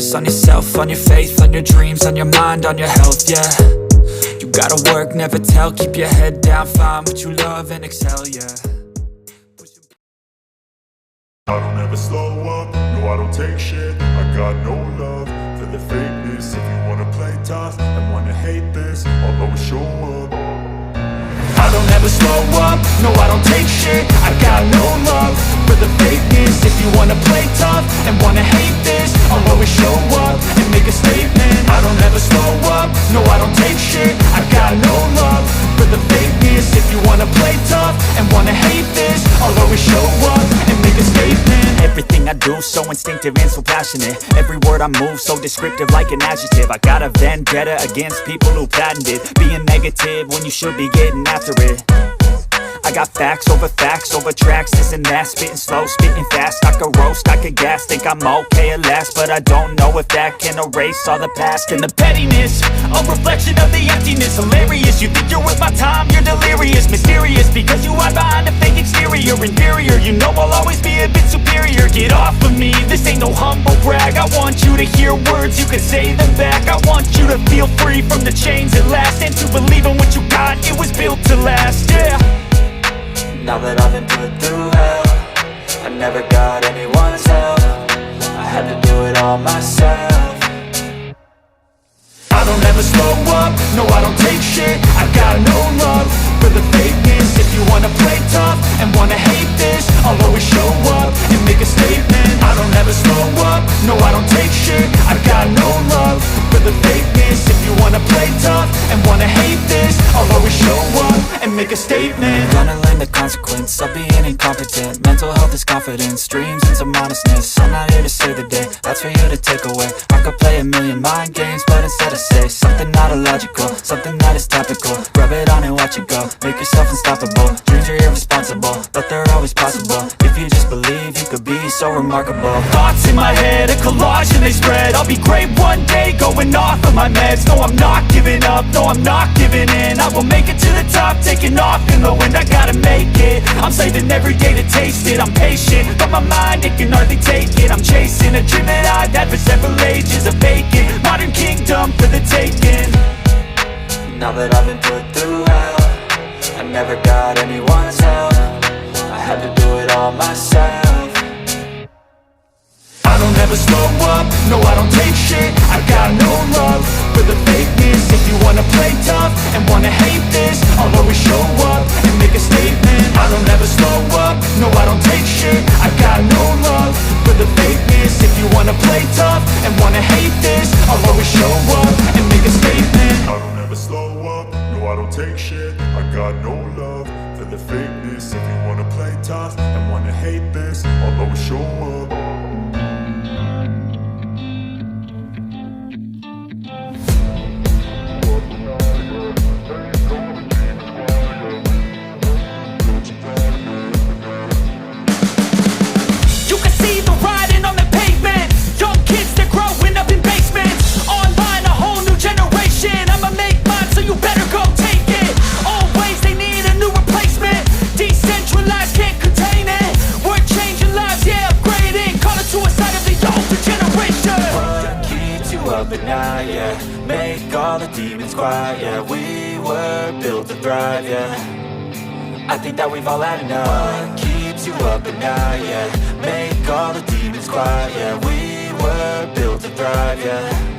focus on yourself, on your faith, on your dreams, on your mind, on your health, yeah. You gotta work, never tell, keep your head down, find what you love and excel, yeah. I don't ever slow up, no I don't take shit. I got no love for the fakeness. If you wanna play tough and wanna hate this, I'll always show up. I don't ever slow up, no I don't take shit. I got no love for the fakeness. If you wanna play tough and wanna hate this, I'll always show up and make a statement. I don't ever slow up, no I don't take shit. I got no love for the fakeness. If you wanna play tough and wanna hate this, I'll always show up and make a statement. Everything I do so instinctive and so passionate. Every word I move so descriptive like an adjective. I got a vendetta against people who patented being negative when you should be getting after it. I got facts over tracks, this and that. Spitting slow, spitting fast, I could roast, I could gas. Think I'm okay at last, but I don't know if that can erase all the past. And the pettiness, a reflection of the emptiness. Hilarious, you think you're worth my time, you're delirious. Mysterious, because you hide behind a fake exterior. Inferior, you know I'll always be a bit superior. Get off of me, this ain't no humble brag. I want you to hear words, you can say them back. I want you to feel free from the chains at last, and to believe in what you got, it was built to last, yeah. Now that I've been put through hell, I never got anyone's help. I had to do it all myself. I don't ever slow up, no I don't take shit. I got no love for the fakeness. If you wanna play tough and wanna hate this, I'll always show up and make a statement. I don't ever slow up, no I don't take shit. I got no love for the fakeness. If you wanna play tough and wanna hate this, I'll always show up and make a statement. Gonna learn the consequence of being incompetent. Mental health is confidence, dreams and some honestness. I'm not here to save the day, that's for you to take away. I could play a million mind games, but instead I say something not illogical, something that is topical. Rub it on and watch it go, make yourself unstoppable. Dreams are irresponsible, but they're always possible. If you just believe, you could be so remarkable. Thoughts in my head, a collage and they spread. I'll be great one day, going off of my meds. No, I'm not giving up, no, I'm not giving in. I will make it to the top, taking off in the wind. I gotta make it, I'm saving every day to taste it. I'm patient, but my mind, it can hardly take it. I'm chasing a dream that I've had for several ages. A vacant, modern kingdom for the taking. Now that I've been put through hell, I never got anyone's help. I had to do it all myself. I don't ever slow up, no I don't take shit. I got no love for the fakeness. If you wanna play tough and wanna hate this, I'll always show up and make a statement. I don't ever slow up, no I don't take shit. I got no love for the fakeness. If you wanna play tough and wanna hate this, I'll always show up and make a statement. I don't ever slow up, no I don't take shit. I got no love for the fakeness. If you wanna play tough and wanna hate this, I'll always show up. At night, yeah. Make all the demons quiet, yeah. We were built to thrive, yeah. I think that we've all had enough. What keeps you up at night, yeah. Make all the demons quiet, yeah. We were built to thrive, yeah.